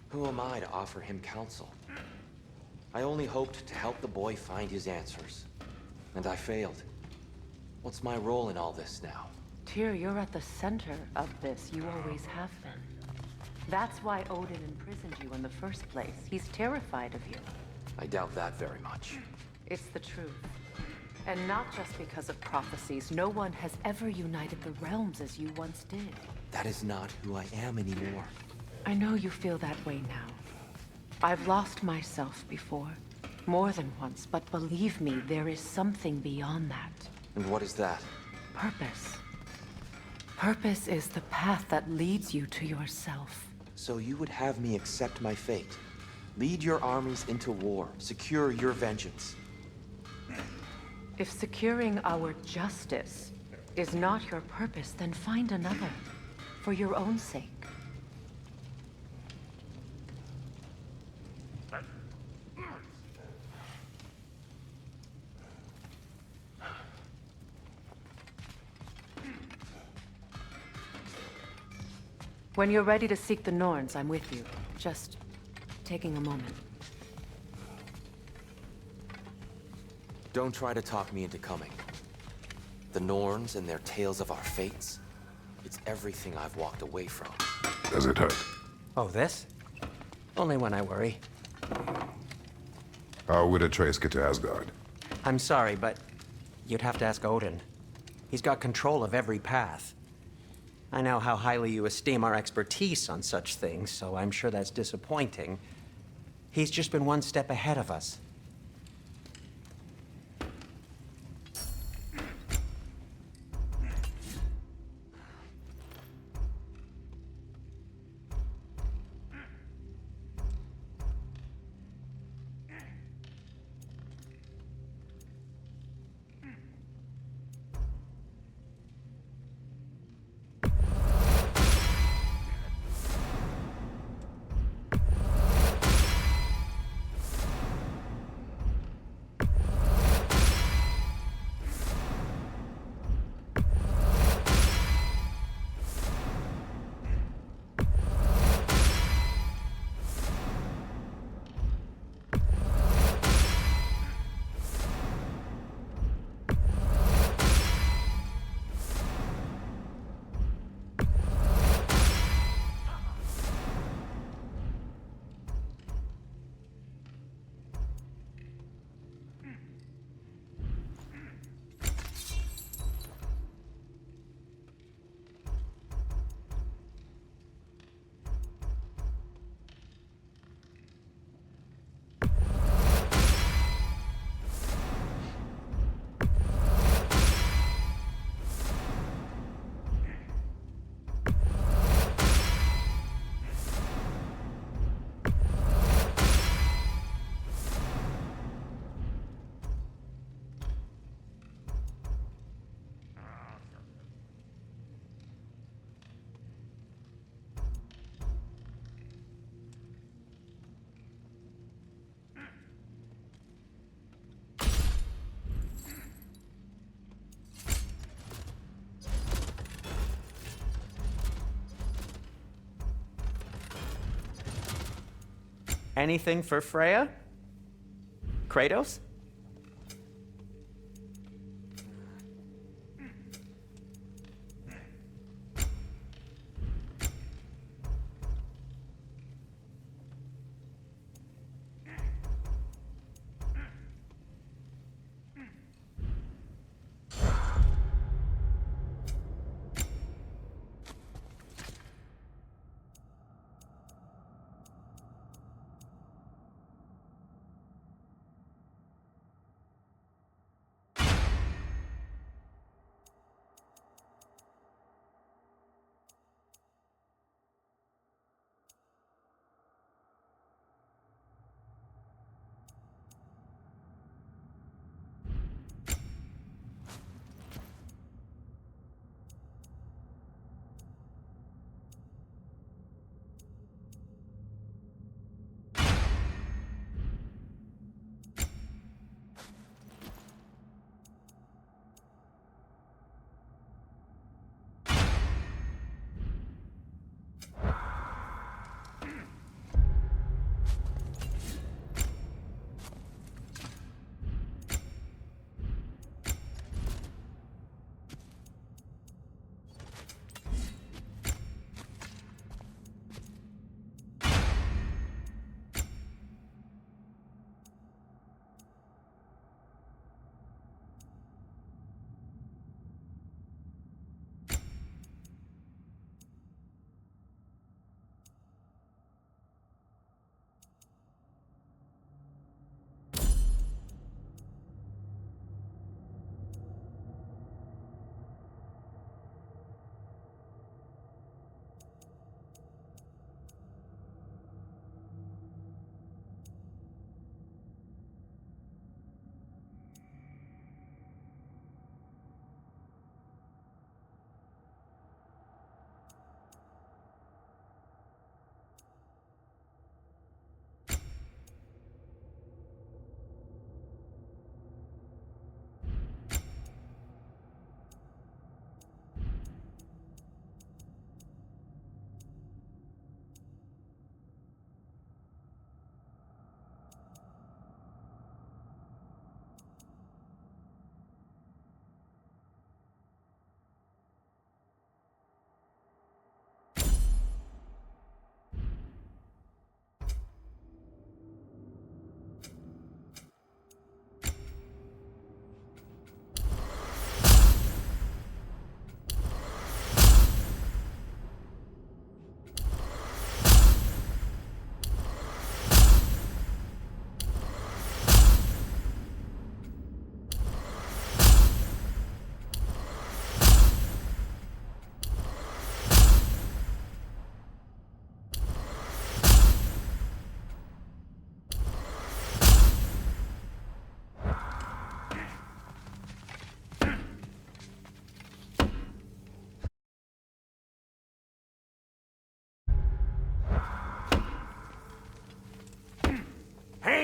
Who am I to offer him counsel? I only hoped to help the boy find his answers. And I failed. What's my role in all this now? Tyr, you're at the center of this. You always have been. That's why Odin imprisoned you in the first place. He's terrified of you. I doubt that very much. It's the truth. And not just because of prophecies. No one has ever united the realms as you once did. That is not who I am anymore. I know you feel that way now. I've lost myself before. More than once, but believe me, there is something beyond that. And what is that? Purpose. Purpose is the path that leads you to yourself. So you would have me accept my fate? Lead your armies into war, secure your vengeance. If securing our justice is not your purpose, then find another. For your own sake. When you're ready to seek the Norns, I'm with you. Just taking a moment. Don't try to talk me into coming. The Norns and their tales of our fates, it's everything I've walked away from. Does it hurt? Oh, this? Only when I worry. How would Atreus get to Asgard? I'm sorry, but you'd have to ask Odin. He's got control of every path. I know how highly you esteem our expertise on such things, so I'm sure that's disappointing. He's just been one step ahead of us. Anything for Freya? Kratos?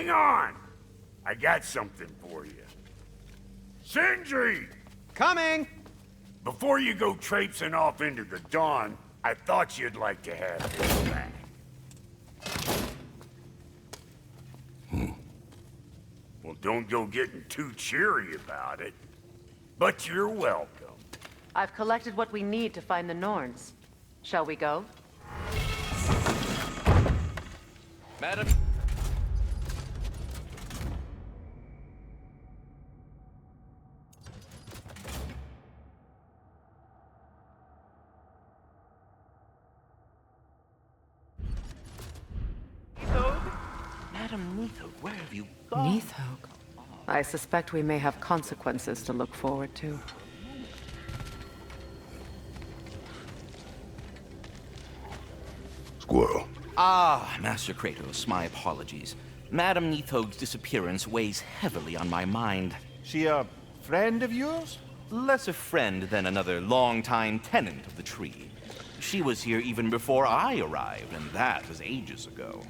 Hang on! I got something for you. Sindri! Coming! Before you go traipsing off into the dawn, I thought you'd like to have this back. Well, don't go getting too cheery about it. But you're welcome. I've collected what we need to find the Norns. Shall we go? Madam. Madam Neathog, where have you gone? Neathog. I suspect we may have consequences to look forward to. Squirrel. Ah, Master Kratos, my apologies. Madam Neathog's disappearance weighs heavily on my mind. She a friend of yours? Less a friend than another long-time tenant of the tree. She was here even before I arrived, and that was ages ago.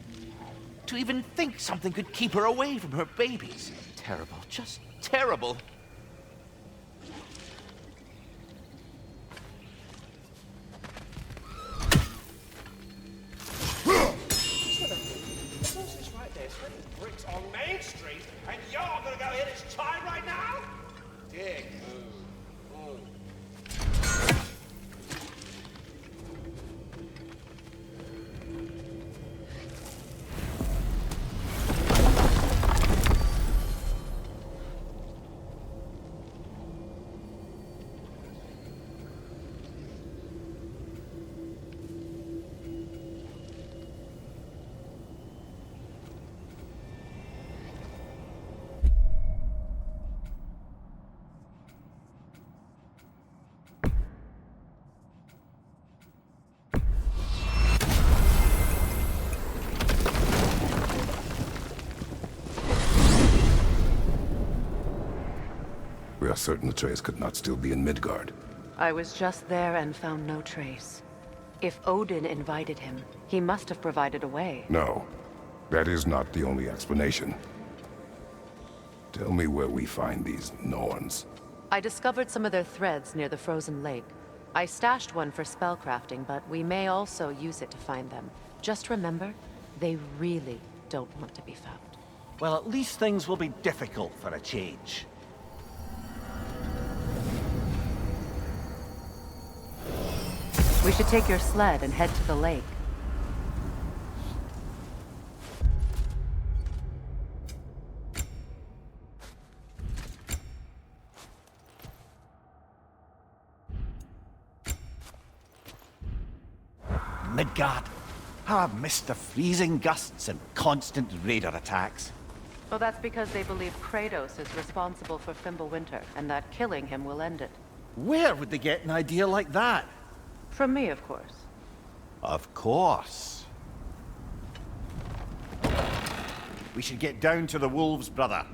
To even think something could keep her away from her babies. Terrible, just terrible. Right there, sweating bricks on Main Street, and you're gonna go hit his child right now? Dick move. We are certain Atreus could not still be in Midgard. I was just there and found no trace. If Odin invited him, he must have provided a way. No, that is not the only explanation. Tell me where we find these Norns. I discovered some of their threads near the frozen lake. I stashed one for spellcrafting, but we may also use it to find them. Just remember, they really don't want to be found. Well, at least things will be difficult for a change. We should take your sled and head to the lake. Midgard. How I've missed the freezing gusts and constant raider attacks. Well, that's because they believe Kratos is responsible for Fimbulwinter, and that killing him will end it. Where would they get an idea like that? From me, of course. Of course. We should get down to the wolves, brother.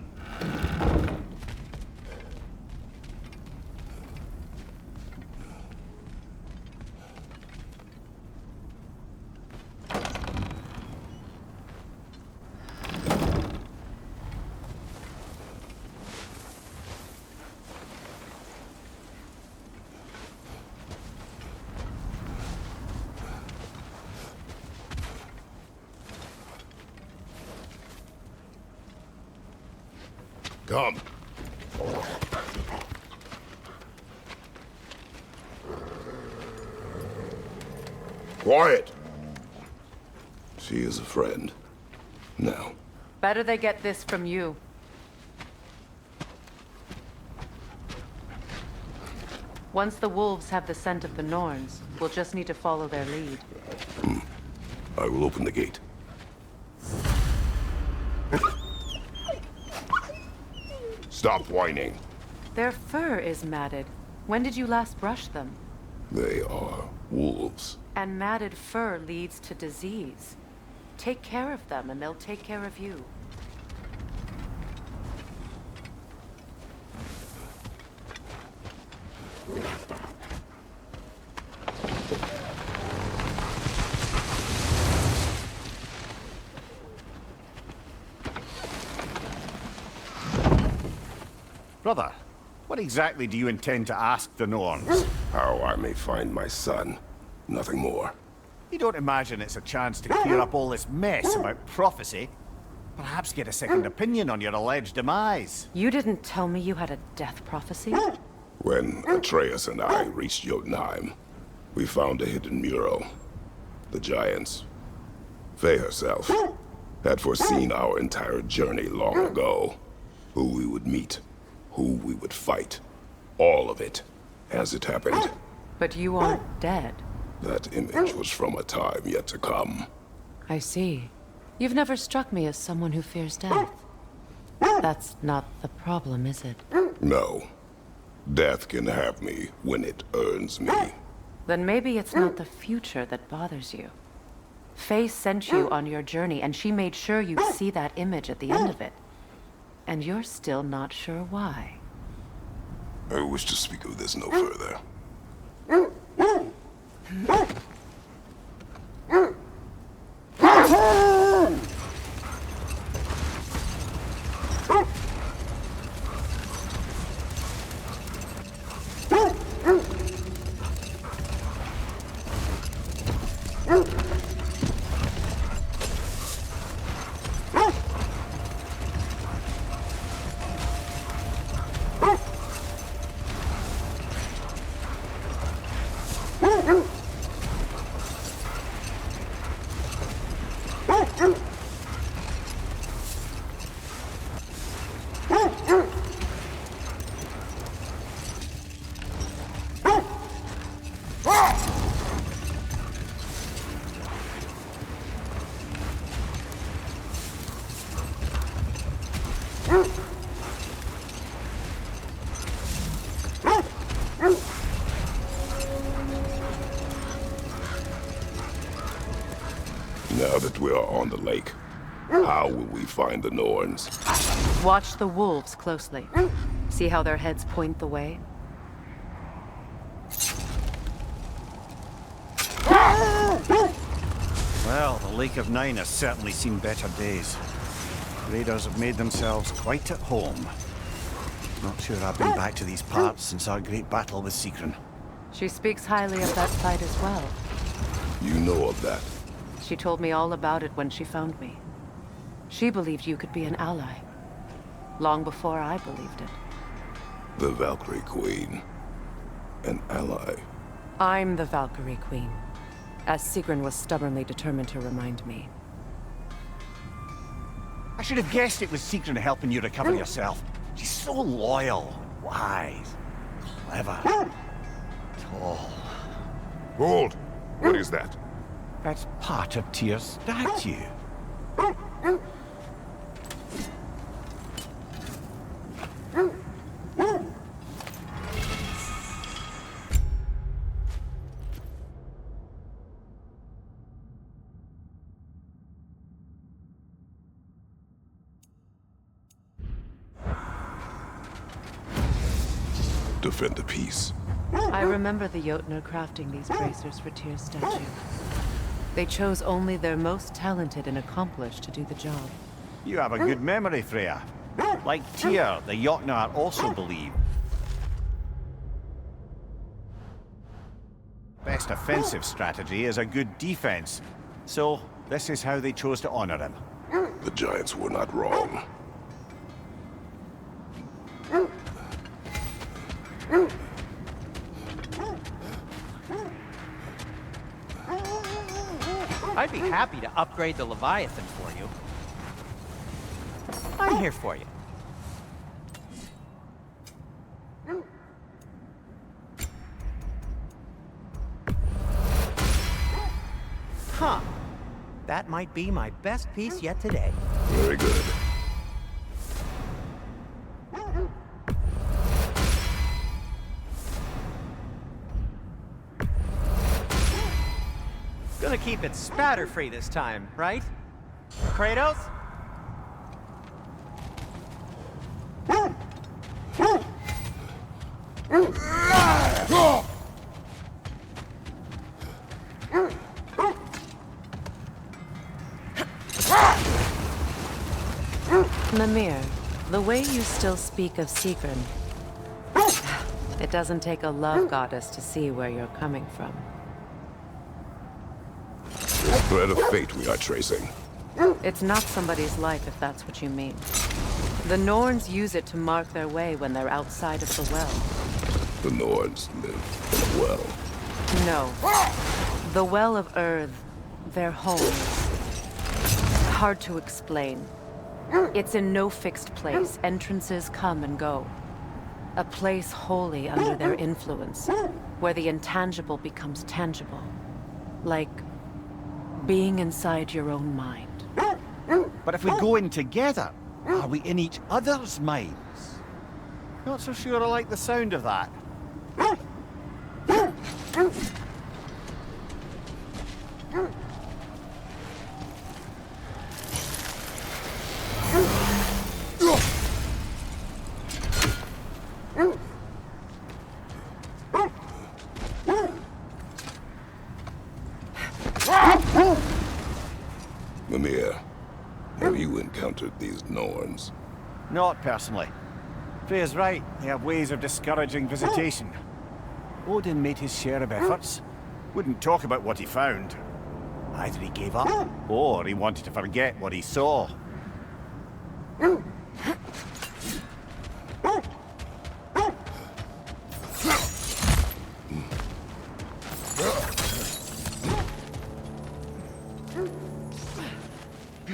Come. Quiet. She is a friend. Now. Better they get this from you. Once the wolves have the scent of the Norns, we'll just need to follow their lead. I will open the gate. Stop whining. Their fur is matted. When did you last brush them? They are wolves. And matted fur leads to disease. Take care of them, and they'll take care of you. brother. What exactly do you intend to ask the Norns? How I may find my son. Nothing more. You don't imagine it's a chance to clear up all this mess about prophecy? Perhaps get a second opinion on your alleged demise. You didn't tell me you had a death prophecy? When Atreus and I reached Jotunheim, we found a hidden mural. The giants, Faye herself, had foreseen our entire journey long ago. Who we would meet, who we would fight. All of it, as it happened. But you aren't dead. That image was from a time yet to come. I see. You've never struck me as someone who fears death. That's not the problem, is it? No. Death can have me when it earns me. Then maybe it's not the future that bothers you. Faye sent you on your journey, and she made sure you'd see that image at the end of it. And you're still not sure why. I wish to speak of this no further. Now that we are on the lake, how will we find the Norns? Watch the wolves closely. See how their heads point the way? Well, the Lake of Nine has certainly seen better days. Raiders have made themselves quite at home. Not sure I've been back to these parts since our great battle with Sigrun. She speaks highly of that fight as well. You know of that. She told me all about it when she found me. She believed you could be an ally. Long before I believed it. The Valkyrie Queen. An ally. I'm the Valkyrie Queen, as Sigrun was stubbornly determined to remind me. I should have guessed it was Sigrun helping you recover yourself. She's so loyal, wise, clever, tall. Hold! What is that? That's part of Tyr's statue. Defend the peace. I remember the Jotnar crafting these bracers for Tyr's statue. They chose only their most talented and accomplished to do the job. You have a good memory, Freya. Like Tyr, the Jotnar also believe best offensive strategy is a good defense. So, this is how they chose to honor him. The giants were not wrong. I'd be happy to upgrade the Leviathan for you. I'm here for you. Huh. That might be my best piece yet today. Very good. Gonna keep it spatter-free this time, right? Kratos? Mimir, the way you still speak of Sigrun, It doesn't take a love goddess to see where you're coming from. The thread of fate we are tracing. It's not somebody's life, if that's what you mean. The Norns use it to mark their way when they're outside of the well. The Norns live in a well. No. The Well of Earth, their home. Hard to explain. It's in no fixed place. Entrances come and go. A place wholly under their influence, where the intangible becomes tangible. Like being inside your own mind. But if we go in together, are we in each other's minds? Not so sure I like the sound of that. Mimir, have you encountered these Norns? Not personally. Freya's right, they have ways of discouraging visitation. Odin made his share of efforts. Wouldn't talk about what he found. Either he gave up, or he wanted to forget what he saw.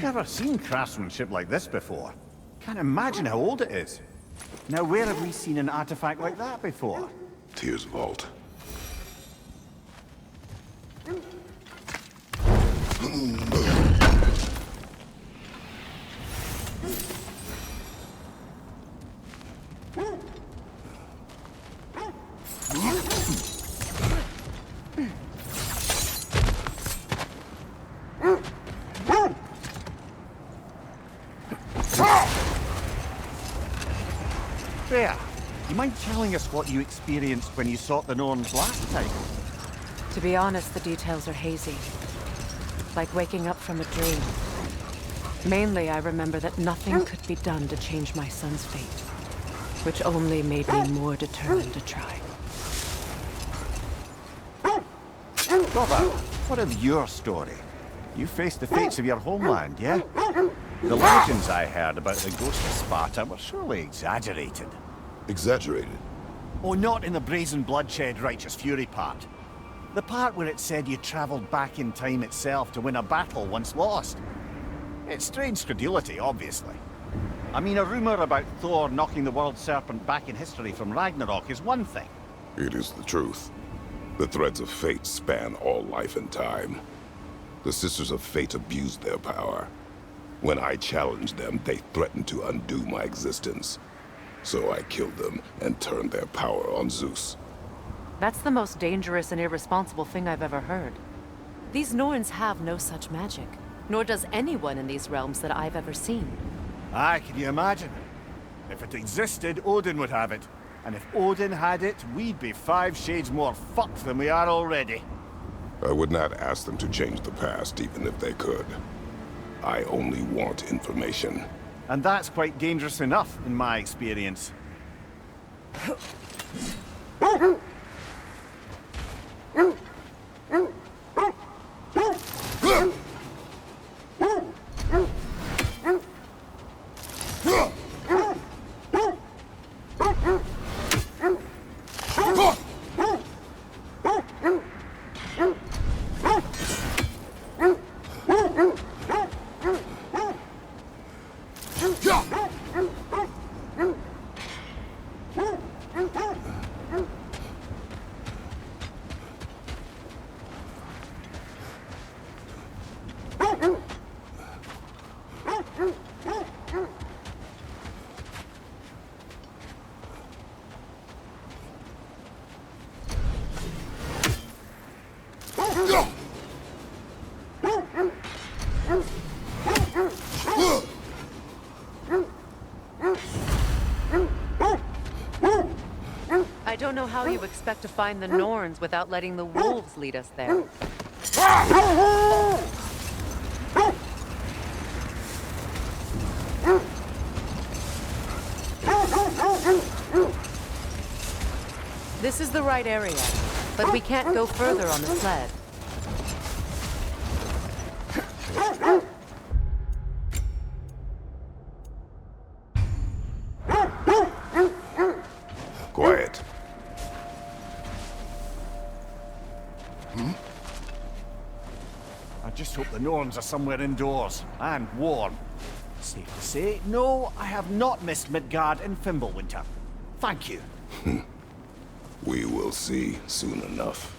Never seen craftsmanship like this before. Can't imagine how old it is. Now, where have we seen an artifact like that before? Tyr's vault. Freya, you mind telling us what you experienced when you sought the Norns last time? To be honest, the details are hazy. Like waking up from a dream. Mainly, I remember that nothing could be done to change my son's fate. Which only made me more determined to try. Brother, what of your story? You faced the fates of your homeland, yeah? The legends I heard about the ghost of Sparta were surely exaggerated. Exaggerated? Oh, not in the brazen bloodshed righteous fury part. The part where it said you travelled back in time itself to win a battle once lost. It's strange credulity, obviously. I mean, a rumour about Thor knocking the world serpent back in history from Ragnarok is one thing. It is the truth. The threads of fate span all life and time. The Sisters of Fate abused their power. When I challenged them, they threatened to undo my existence. So I killed them and turned their power on Zeus. That's the most dangerous and irresponsible thing I've ever heard. These Norns have no such magic, nor does anyone in these realms that I've ever seen. Aye, can you imagine? If it existed, Odin would have it. And if Odin had it, we'd be 5 shades more fucked than we are already. I would not ask them to change the past, even if they could. I only want information. And that's quite dangerous enough, in my experience. I don't know how you expect to find the Norns without letting the wolves lead us there. This is the right area, but we can't go further on the sled. Quiet. I just hope the Norns are somewhere indoors, and warm. Safe to say, no, I have not missed Midgard in Fimbulwinter. Thank you. We will see soon enough.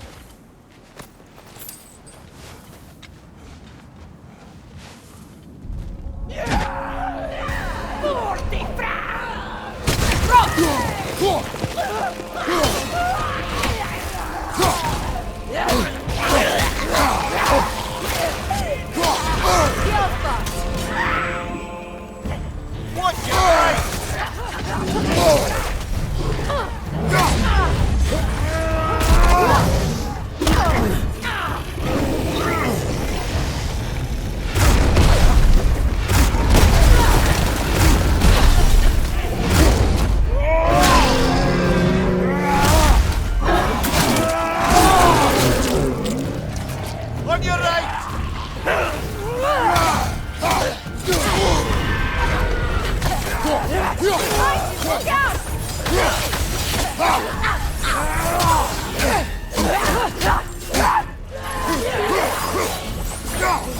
On your right!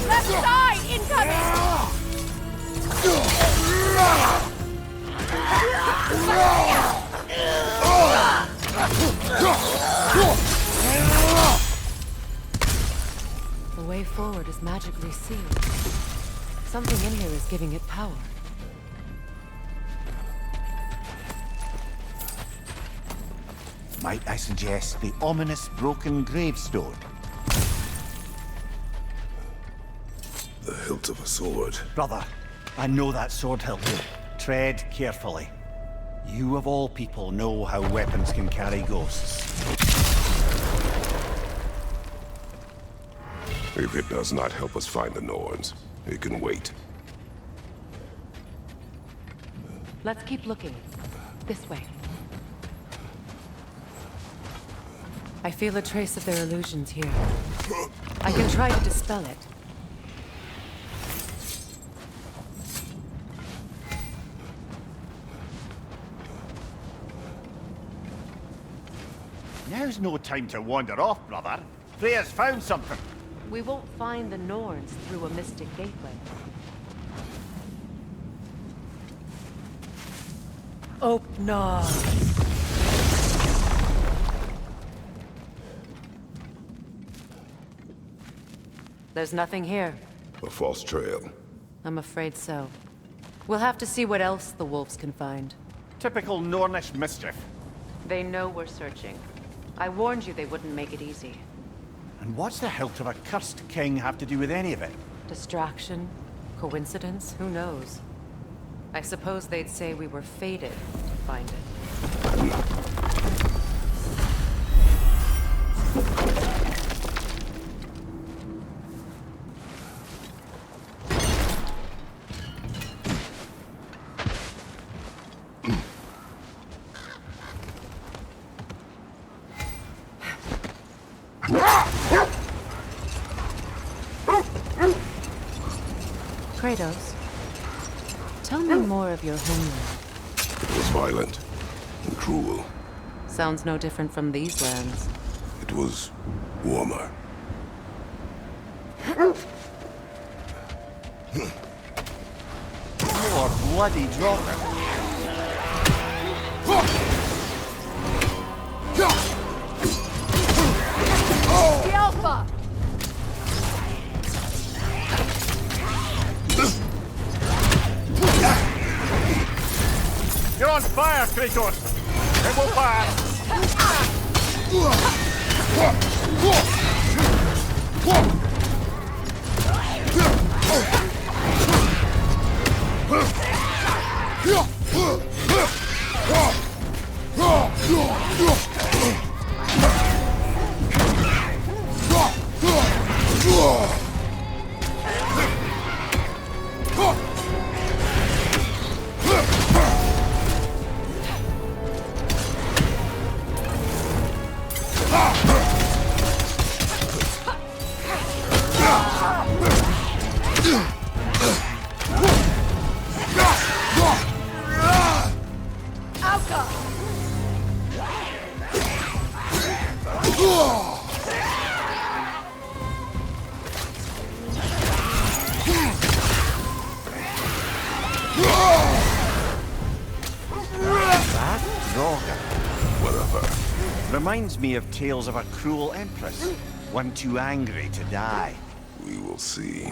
Left side incoming! The way forward is magically sealed. Something in here is giving it power. Might I suggest the ominous broken gravestone? The hilt of a sword. Brother, I know that sword hilt. Tread carefully. You of all people know how weapons can carry ghosts. If it does not help us find the Norns, it can wait. Let's keep looking. This way. I feel a trace of their illusions here. I can try to dispel it. Now's no time to wander off, brother. Freya's found something. We won't find the Norns through a mystic gateway. Open. There's nothing here. A false trail. I'm afraid so. We'll have to see what else the wolves can find. Typical Nornish mischief. They know we're searching. I warned you they wouldn't make it easy. And what's the hilt of a cursed king have to do with any of it? Distraction? Coincidence? Who knows? I suppose they'd say we were fated to find it. Kratos, tell me more of your homeland. It was violent and cruel. Sounds no different from these lands. It was warmer. More bloody dropping. The Alpha! You're on fire, Kratos! It will pass! Reminds me of tales of a cruel empress, one too angry to die. We will see.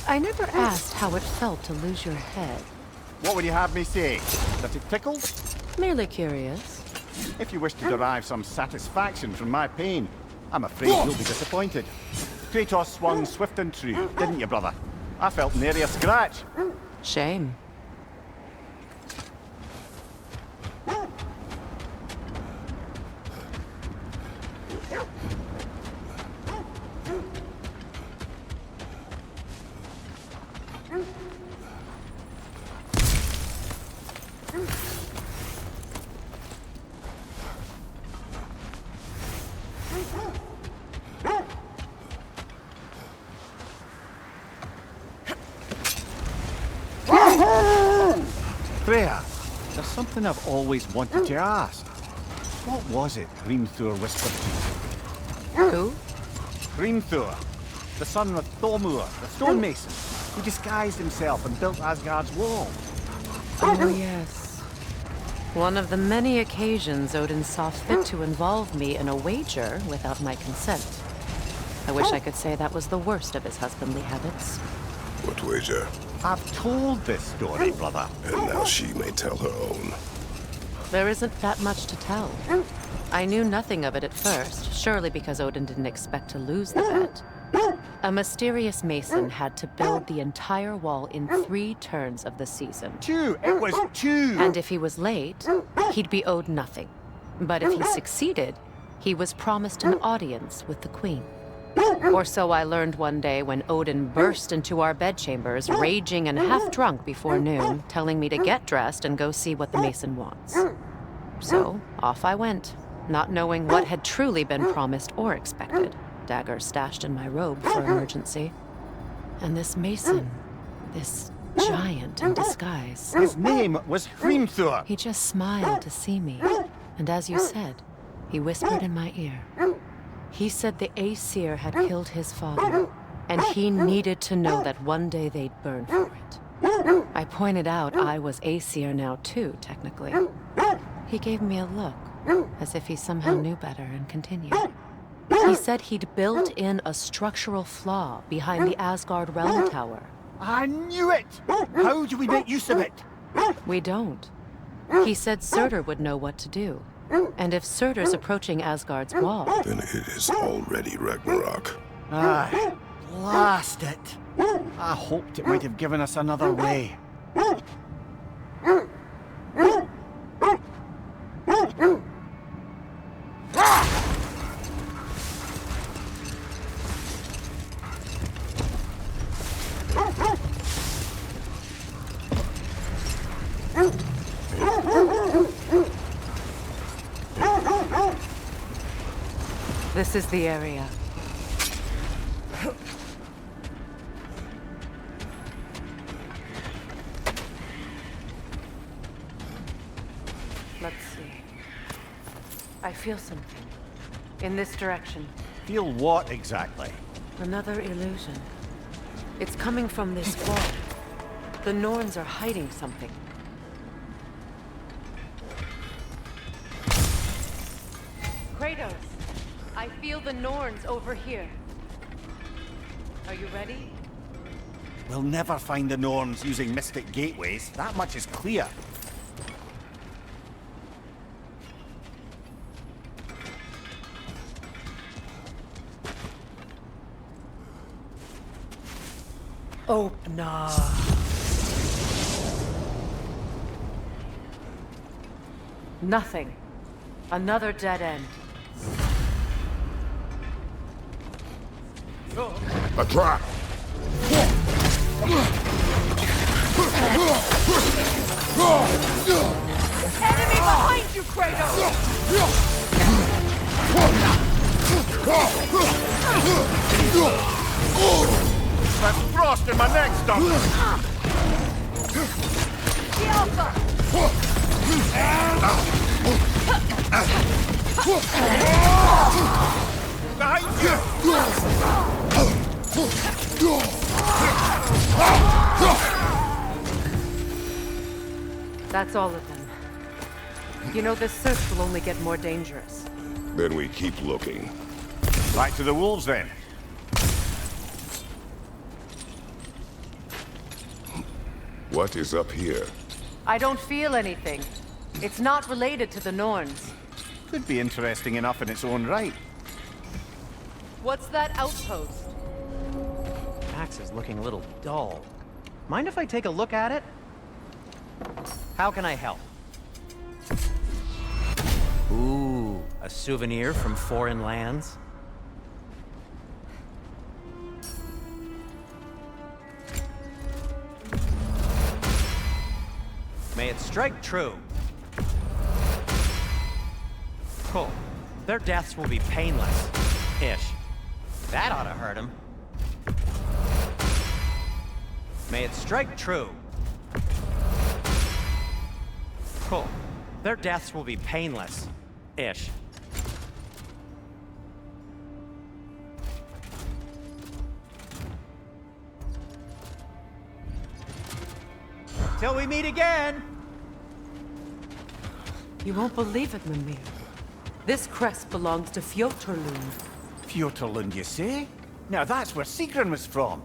I never asked how it felt to lose your head. What would you have me say? That it tickled? Merely curious. If you wish to derive some satisfaction from my pain, I'm afraid you'll be disappointed. Kratos swung swift and true, didn't you, brother? I felt nary a scratch. Shame. Freya, there's something I've always wanted to ask. What was it Hrimthur whispered to you? Who? Hrimthur, the son of Thormur, the stonemason, who disguised himself and built Asgard's wall. Oh, yes. One of the many occasions Odin saw fit to involve me in a wager without my consent. I wish I could say that was the worst of his husbandly habits. What wager? I've told this story, brother. And now she may tell her own. There isn't that much to tell. I knew nothing of it at first, surely because Odin didn't expect to lose the bet. A mysterious mason had to build the entire wall in 3 turns of the season. 2! It was 2! And if he was late, he'd be owed nothing. But if he succeeded, he was promised an audience with the queen. Or so I learned one day when Odin burst into our bedchambers, raging and half drunk before noon, telling me to get dressed and go see what the mason wants. So, off I went, not knowing what had truly been promised or expected. Dagger stashed in my robe for emergency. And this mason, this giant in disguise. His name was Hrimthur. He just smiled to see me. And as you said, he whispered in my ear. He said the Aesir had killed his father, and he needed to know that one day they'd burn for it. I pointed out I was Aesir now too, technically. He gave me a look, as if he somehow knew better, and continued. He said he'd built in a structural flaw behind the Asgard realm tower. I knew it! How do we make use of it? We don't. He said Surtur would know what to do. And if Surtur's approaching Asgard's wall... Then it is already Ragnarok. Aye, blast it! I hoped it might have given us another way. This is the area. Let's see. I feel something. In this direction. Feel what exactly? Another illusion. It's coming from this wall. The Norns are hiding something. Kratos, I feel the Norns over here. Are you ready? We'll never find the Norns using mystic gateways. That much is clear. Open up. Nothing. Another dead end. A trap! Enemy behind you, Kratos! That's frost in my neck, Stump! The Alpha! Behind you! That's all of them. You know, this search will only get more dangerous. Then we keep looking. Back to the wolves, then. What is up here? I don't feel anything. It's not related to the Norns. Could be interesting enough in its own right. What's that outpost? Axe is looking a little dull. Mind if I take a look at it? How can I help? Ooh, a souvenir from foreign lands? May it strike true. Cool. Their deaths will be painless. Ish. That ought to hurt him. May it strike true. Cool. Their deaths will be painless. Ish. Till we meet again! You won't believe it, Mimir. This crest belongs to Fjoturlund. Fjoturlund, you say? Now that's where Sigrun was from.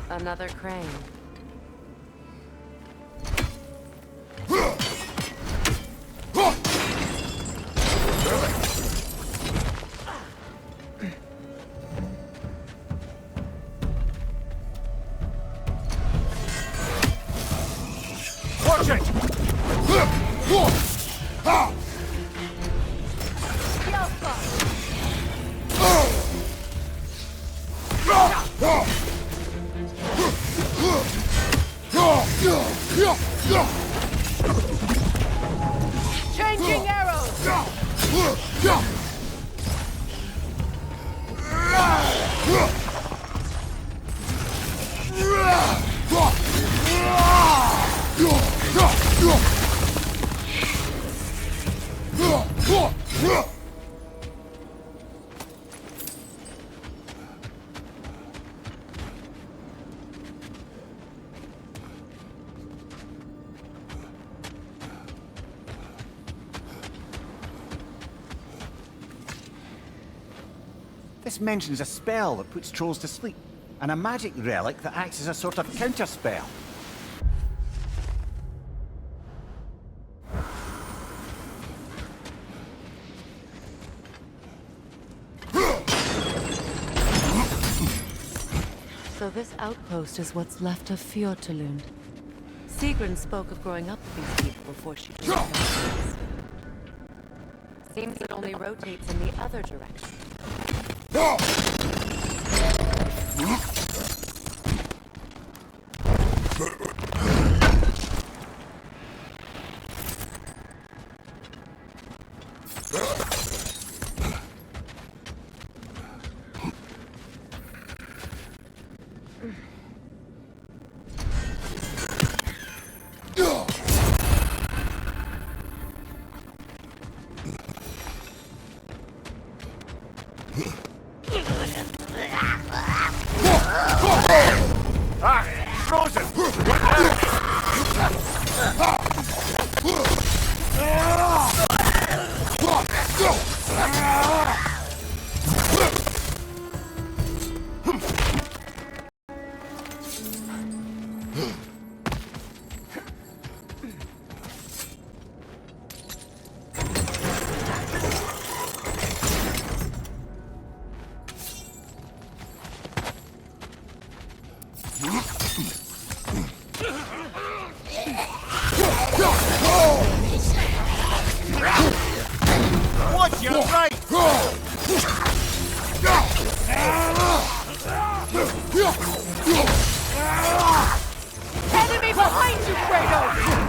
Another crane. Watch it! Changing arrows! This mentions a spell that puts trolls to sleep, and a magic relic that acts as a sort of counterspell. So this outpost is what's left of Fjoturlund. Sigrun spoke of growing up with these people before she joined us. Seems it only rotates in the other direction. Watch your right! Enemy behind you, Kratos!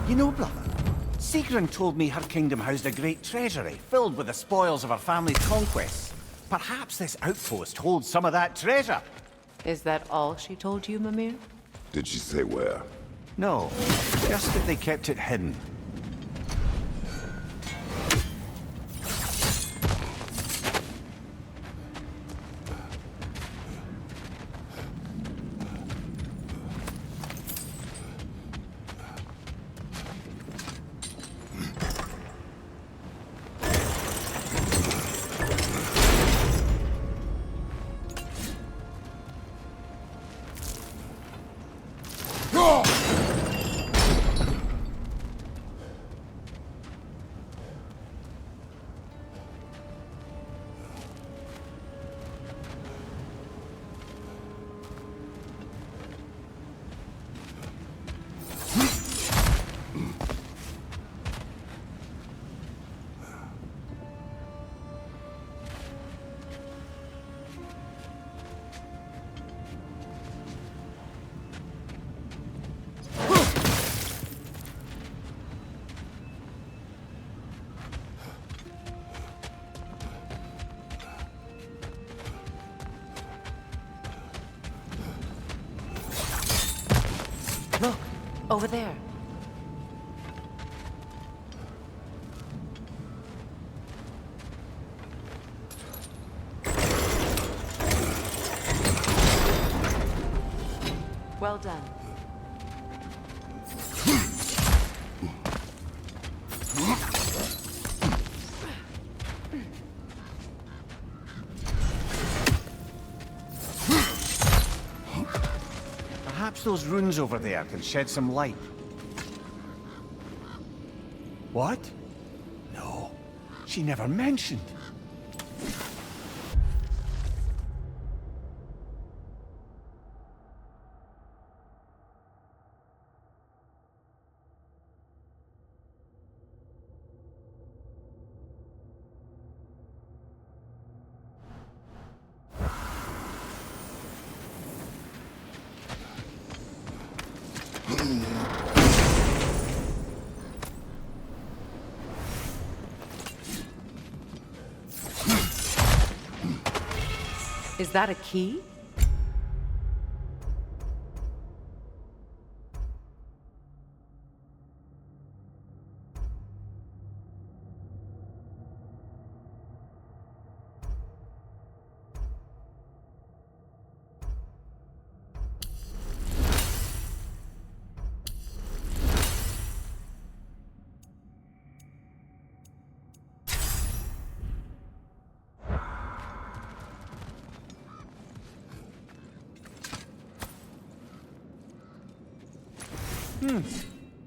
You know, brother, Sigrun told me her kingdom housed a great treasury filled with the spoils of her family's conquests. Perhaps this outpost holds some of that treasure. Is that all she told you, Mimir? Did she say where? No, just that they kept it hidden. Look, over there. Well done. Perhaps those runes over there can shed some light. What? No, she never mentioned. Is that a key?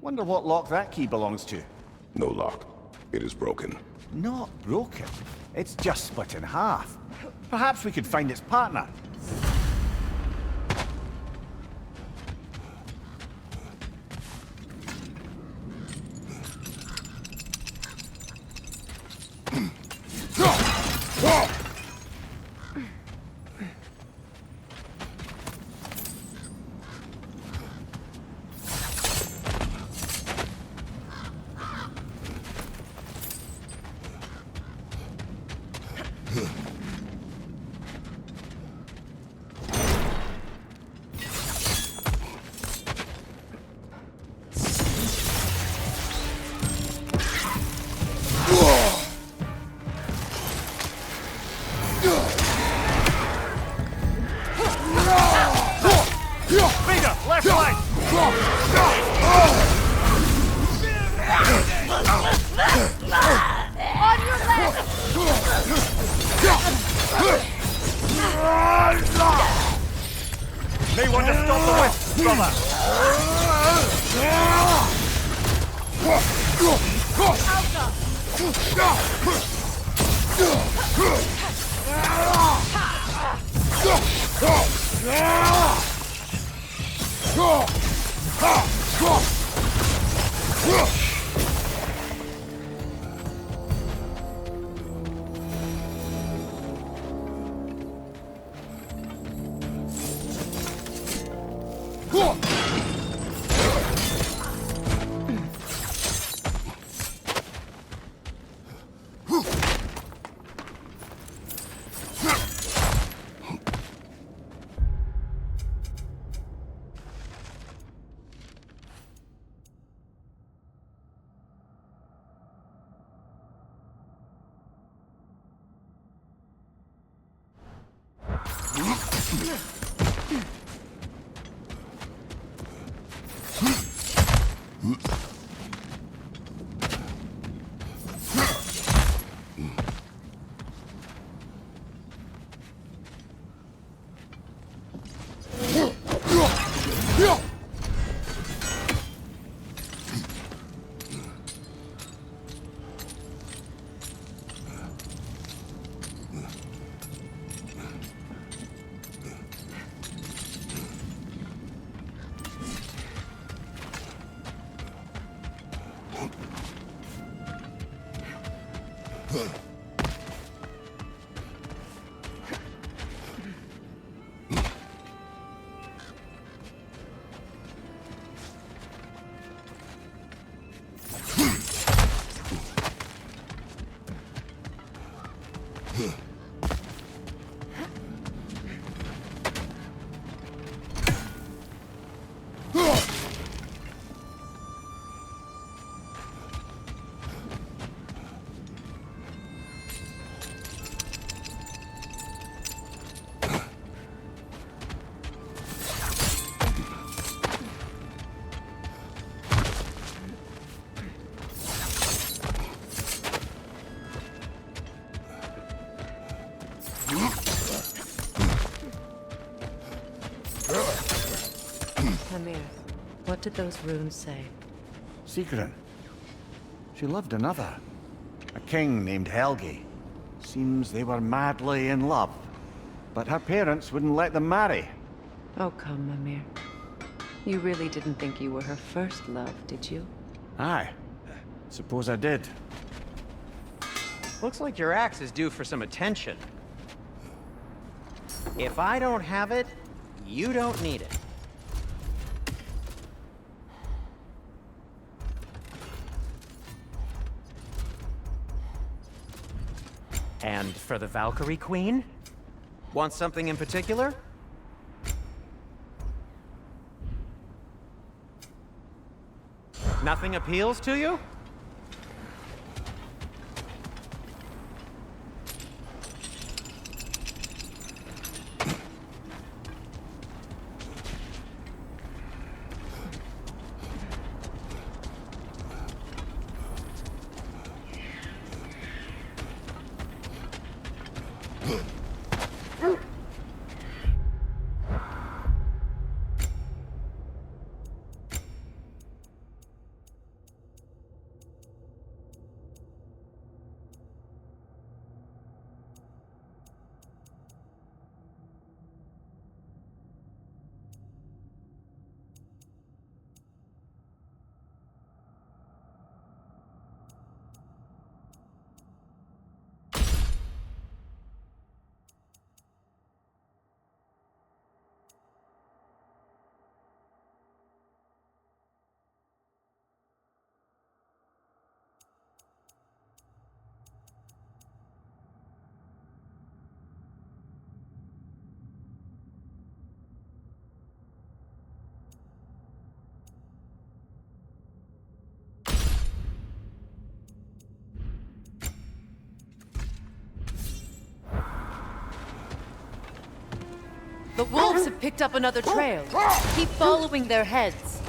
Wonder what lock that key belongs to. No lock. It is broken. Not broken. It's just split in half. Perhaps we could find its partner. May want to stop the west, brother. Amir, what did those runes say? Sigrun. She loved another. A king named Helgi. Seems they were madly in love. But her parents wouldn't let them marry. Oh, come, Amir. You really didn't think you were her first love, did you? Aye. Suppose I did. Looks like your axe is due for some attention. If I don't have it, you don't need it. And for the Valkyrie Queen? Want something in particular? Nothing appeals to you? The wolves have picked up another trail. Keep following their heads.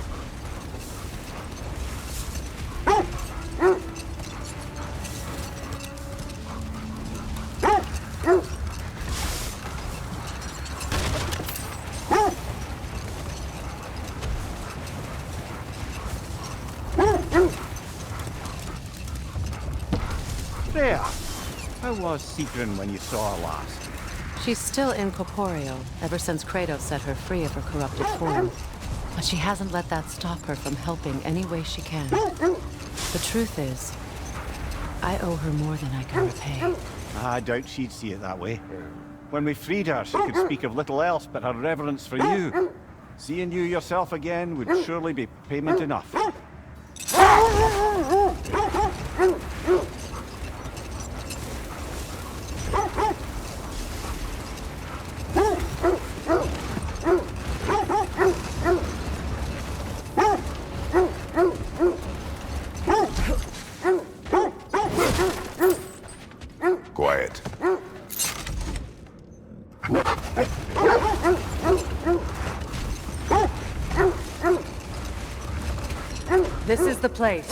There! How was Sigrun when you saw her last? She's still incorporeal, ever since Kratos set her free of her corrupted form. But she hasn't let that stop her from helping any way she can. The truth is, I owe her more than I can repay. I doubt she'd see it that way. When we freed her, she could speak of little else but her reverence for you. Seeing you yourself again would surely be payment enough. Quiet. This is the place.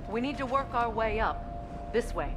We need to work our way up. This way.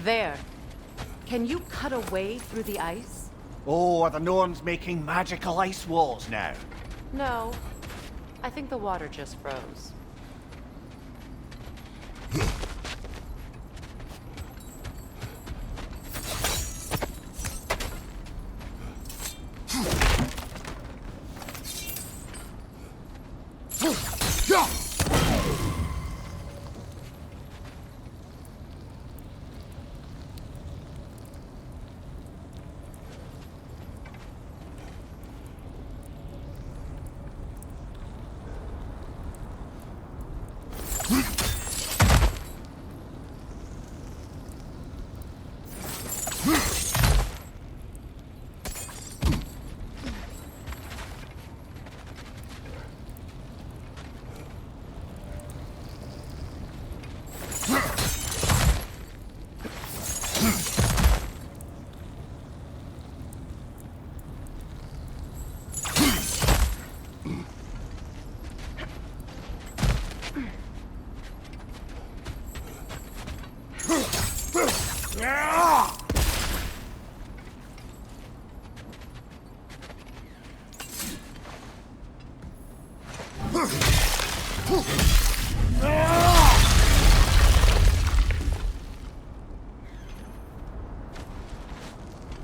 There. Can you cut a way through the ice? Oh, are the Norns making magical ice walls now? No. I think the water just froze.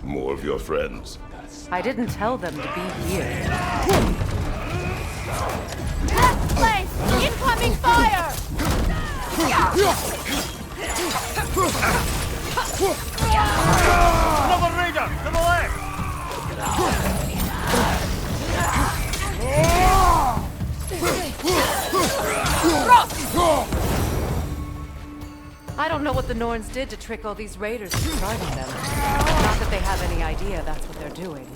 More of your friends. I didn't tell them to be here. Left flank! Incoming fire! Another raider! To the left! I don't know what the Norns did to trick all these raiders into starting them. Not that they have any idea that's what they're doing.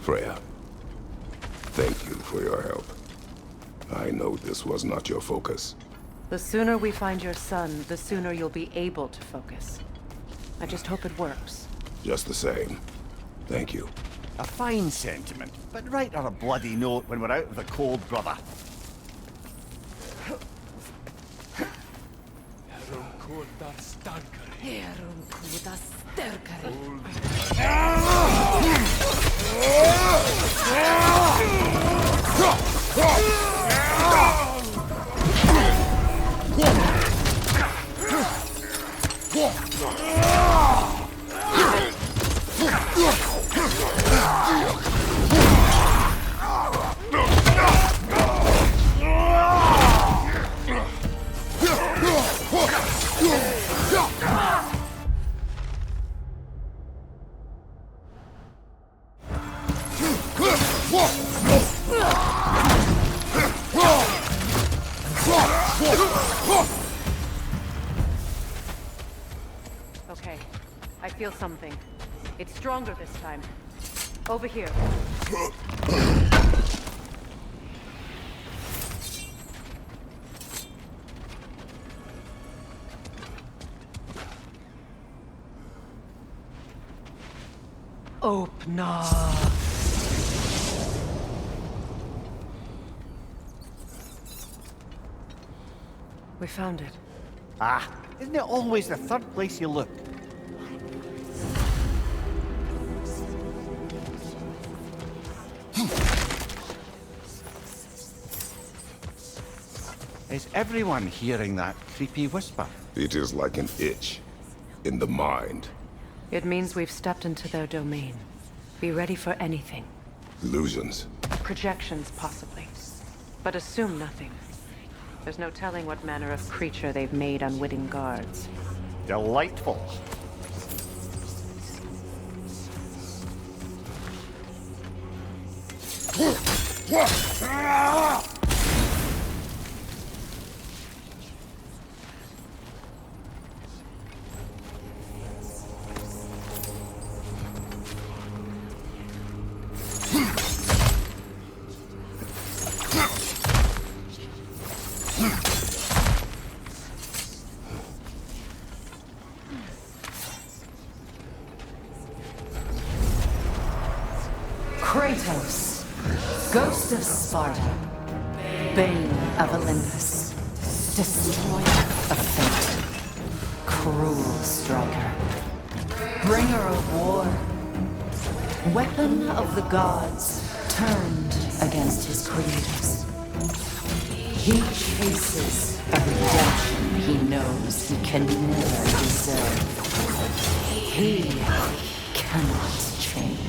Freya, thank you for your help. I know this was not your focus. The sooner we find your son, the sooner you'll be able to focus. I just hope it works. Just the same. Thank you. A fine sentiment, but write her a bloody note when we're out of the cold, brother. Okay, I feel something. It's stronger this time. Over here. Opna. We found it. Ah, isn't it always the third place you look? Is everyone hearing that creepy whisper? It is like an itch in the mind. It means we've stepped into their domain. Be ready for anything. Illusions. Projections, possibly. But assume nothing. There's no telling what manner of creature they've made unwitting guards. Delightful. Kratos, ghost of Sparta, bane of Olympus, destroyer of fate, cruel striker, bringer of war, weapon of the gods, turned against his creators. He chases a redemption he knows he can never deserve. He cannot change.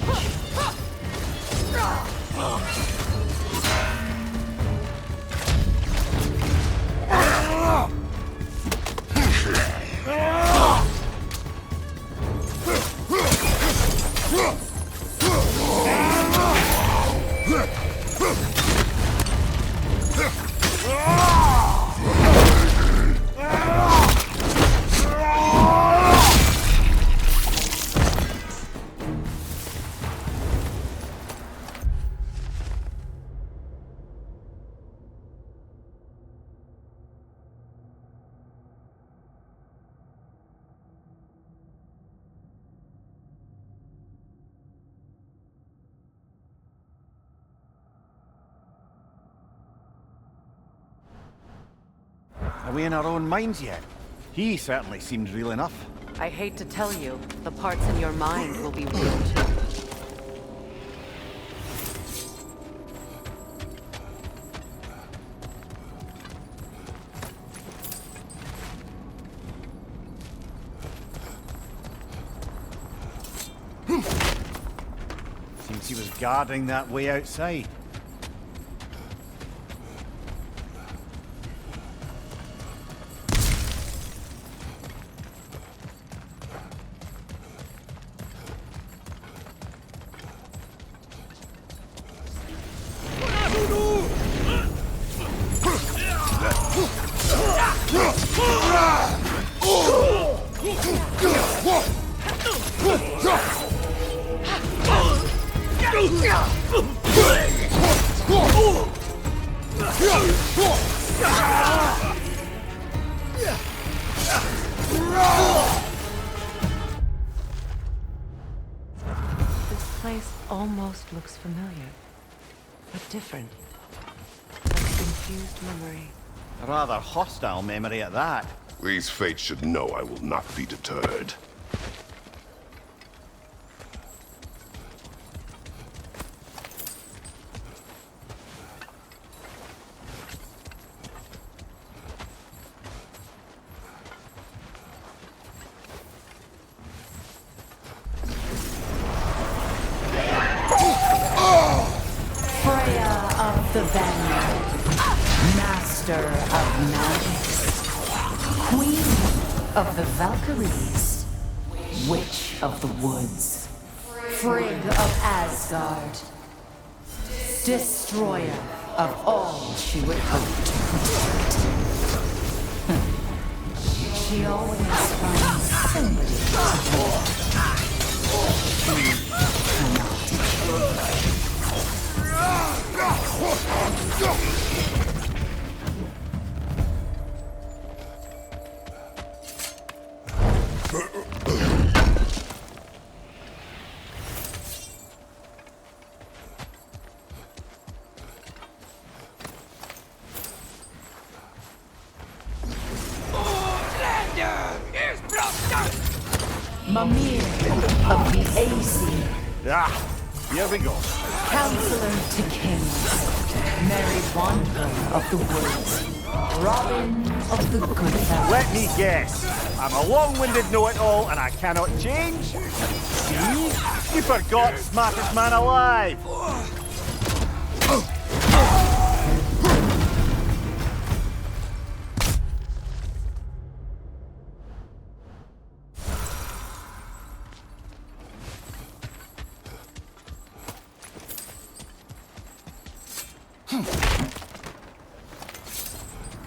Are we in our own minds yet? He certainly seemed real enough. I hate to tell you, the parts in your mind will be real too. Seems he was guarding that way outside. This place almost looks familiar, but different. Like a confused memory. A rather hostile memory at that. These fates should know I will not be deterred. The Vanguard, Master of Magic, Queen of the Valkyries, Witch of the Woods, Frigg of Asgard, Destroyer of all she would hope to protect. She always finds somebody to hold. She cannot. Mimir of the AC. Ah, here we go. Counselor to kings, Merry Wanderer of the woods, Robin of the good family. Let me guess. I'm a long-winded know-it-all and I cannot change? See? You forgot smartest man alive.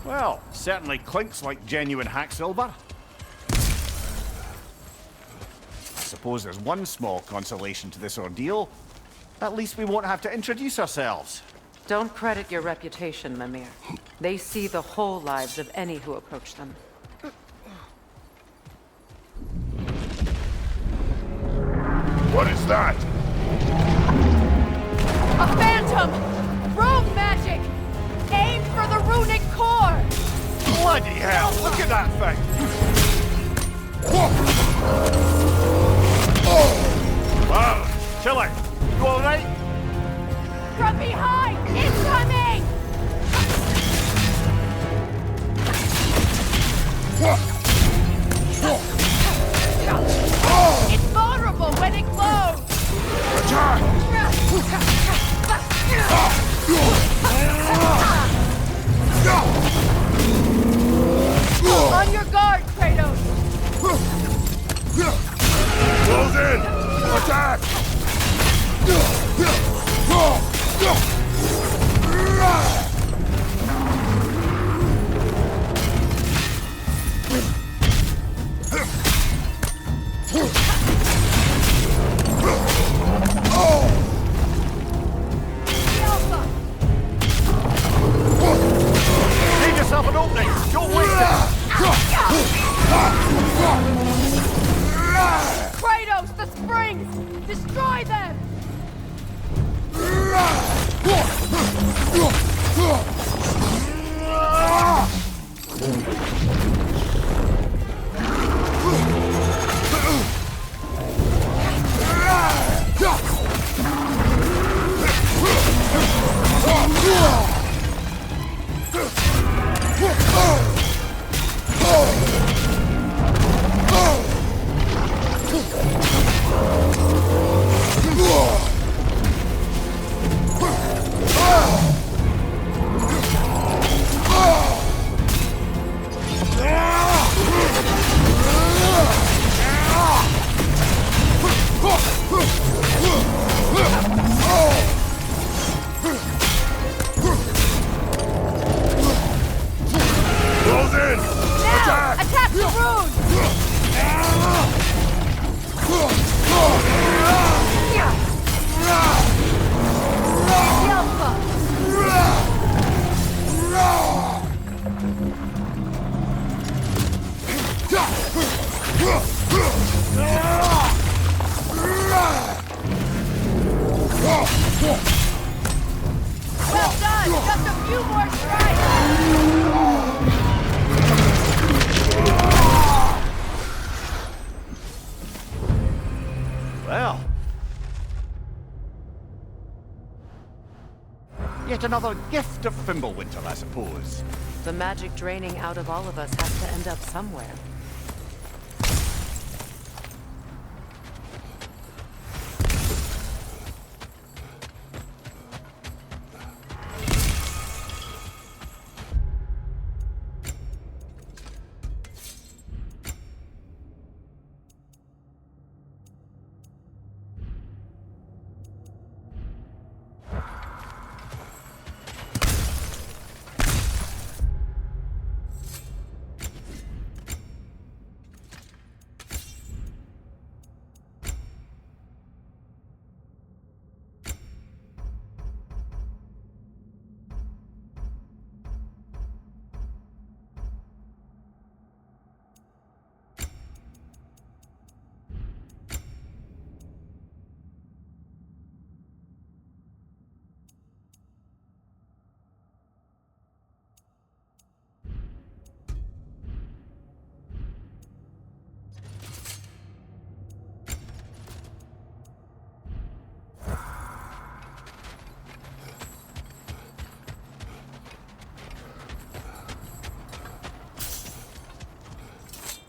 Well, certainly clinks like genuine hack silver. I suppose there's one small consolation to this ordeal. At least we won't have to introduce ourselves. Don't credit your reputation, Mimir. They see the whole lives of any who approach them. What is that? A phantom! Rogue magic! Aim for the runic core! Bloody hell, look at that thing! Wow, chilling. You alright? From behind! Incoming! It's vulnerable when it glows! On your guard, Kratos! Close in! Attack! Leave yourself an opening! Don't waste it! Kratos, the springs! Destroy them! few more strikes! Well. Yet another gift of Fimbulwinter, I suppose. The magic draining out of all of us has to end up somewhere.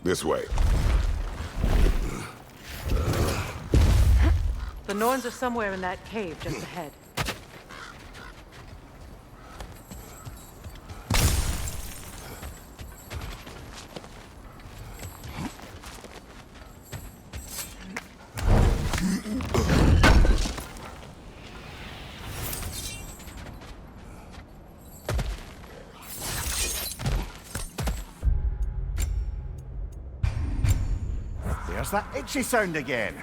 This way. The Norns are somewhere in that cave just ahead. There's that itchy sound again.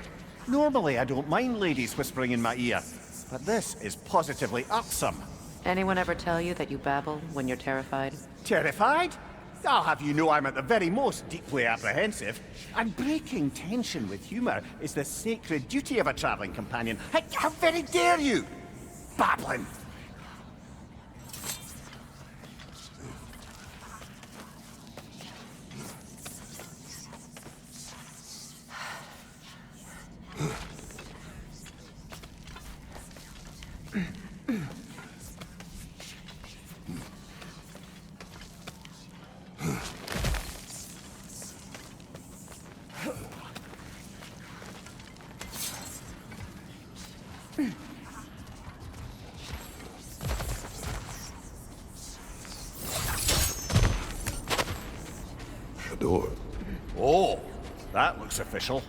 Normally I don't mind ladies whispering in my ear, but this is positively irksome. Anyone ever tell you that you babble when you're terrified? Terrified? I'll have you know I'm at the very most deeply apprehensive. And breaking tension with humour is the sacred duty of a travelling companion. How very dare you! Babbling! The door. Oh, that looks official.